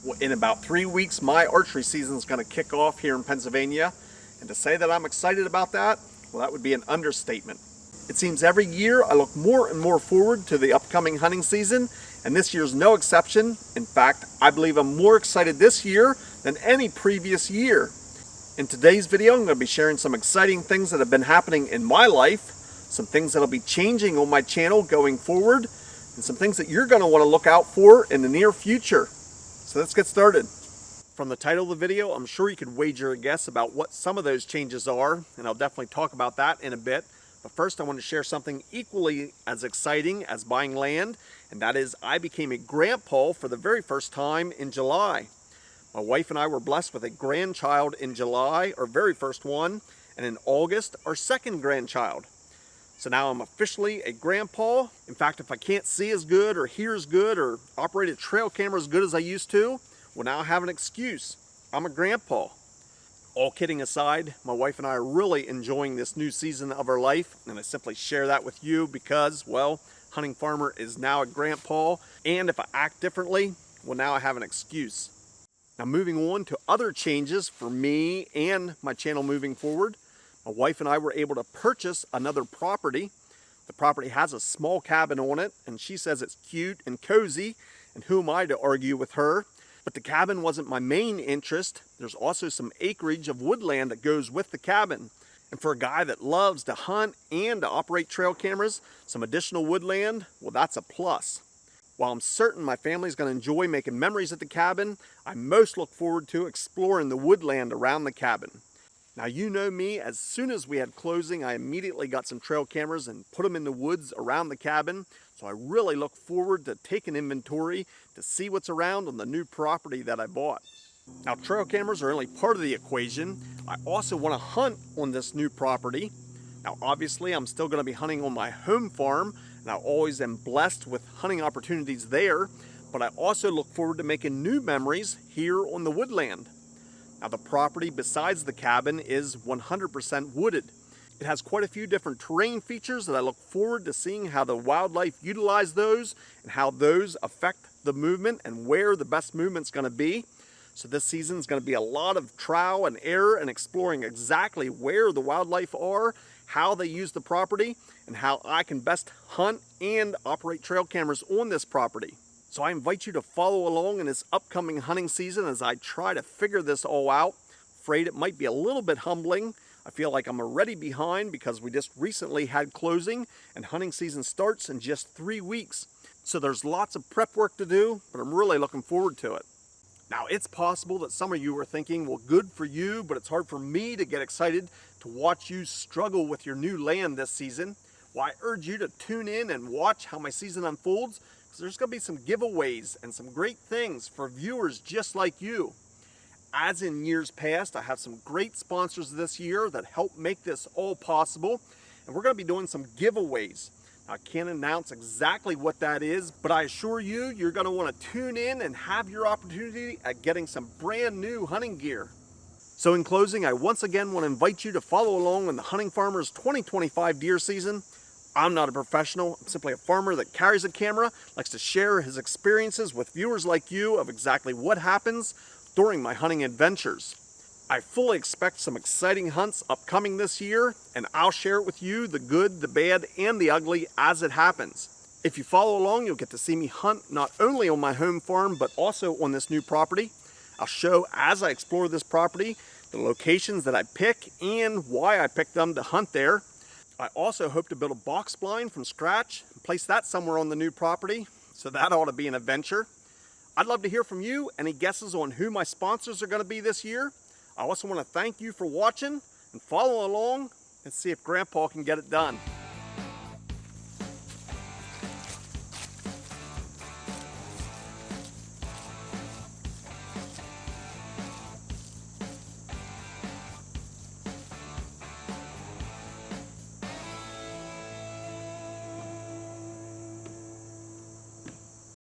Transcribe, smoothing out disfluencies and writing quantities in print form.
Well, in about 3 weeks, my archery season is going to kick off here in Pennsylvania. And to say that I'm excited about that, well, that would be an understatement. It seems every year I look more and more forward to the upcoming hunting season, and this year's no exception. In fact, I believe I'm more excited this year than any previous year. In today's video, I'm going to be sharing some exciting things that have been happening in my life, some things that'll be changing on my channel going forward, and some things that you're going to want to look out for in the near future. So let's get started. From the title of the video, I'm sure you could wager a guess about what some of those changes are, and I'll definitely talk about that in a bit. But first, I want to share something equally as exciting as buying land, and that is I became a grandpa for the very first time in July. My wife and I were blessed with a grandchild in July, our very first one, and in August, our second grandchild. So now I'm officially a grandpa. In fact, if I can't see as good or hear as good or operate a trail camera as good as I used to, well, now I have an excuse. I'm a grandpa. All kidding aside, my wife and I are really enjoying this new season of our life, and I simply share that with you because, well, Hunting Farmer is now a grandpa, and if I act differently, well, now I have an excuse. Now, moving on to other changes for me and my channel moving forward, my wife and I were able to purchase another property. The property has a small cabin on it, and she says it's cute and cozy, and who am I to argue with her? But the cabin wasn't my main interest. There's also some acreage of woodland that goes with the cabin. And for a guy that loves to hunt and to operate trail cameras, some additional woodland, well, that's a plus. While I'm certain my family's going to enjoy making memories at the cabin, I most look forward to exploring the woodland around the cabin. Now, you know me, as soon as we had closing, I immediately got some trail cameras and put them in the woods around the cabin. So I really look forward to taking inventory to see what's around on the new property that I bought. Now, trail cameras are only part of the equation. I also want to hunt on this new property. Now, obviously, I'm still going to be hunting on my home farm, and I always am blessed with hunting opportunities there. But I also look forward to making new memories here on the woodland. Now, the property besides the cabin is 100% wooded. It has quite a few different terrain features that I look forward to seeing how the wildlife utilize those and how those affect the movement and where the best movement's going to be. So this season is going to be a lot of trial and error and exploring exactly where the wildlife are, how they use the property, and how I can best hunt and operate trail cameras on this property. So I invite you to follow along in this upcoming hunting season as I try to figure this all out. Afraid it might be a little bit humbling. I feel like I'm already behind because we just recently had closing and hunting season starts in just 3 weeks. So there's lots of prep work to do, but I'm really looking forward to it. Now, it's possible that some of you are thinking, well, good for you, but it's hard for me to get excited to watch you struggle with your new land this season. Well, I urge you to tune in and watch how my season unfolds, because there's going to be some giveaways and some great things for viewers just like you. As in years past, I have some great sponsors this year that help make this all possible, and we're going to be doing some giveaways. Now, I can't announce exactly what that is, but I assure you, you're going to want to tune in and have your opportunity at getting some brand new hunting gear. So in closing, I once again want to invite you to follow along in the Hunting Farmer's 2025 deer season. I'm not a professional, I'm simply a farmer that carries a camera, likes to share his experiences with viewers like you of exactly what happens during my hunting adventures. I fully expect some exciting hunts upcoming this year, and I'll share it with you, the good, the bad, and the ugly as it happens. If you follow along, you'll get to see me hunt not only on my home farm, but also on this new property. I'll show as I explore this property, the locations that I pick and why I pick them to hunt there. I also hope to build a box blind from scratch and place that somewhere on the new property, so that ought to be an adventure. I'd love to hear from you. Any guesses on who my sponsors are going to be this year? I also want to thank you for watching and follow along and see if Grandpa can get it done.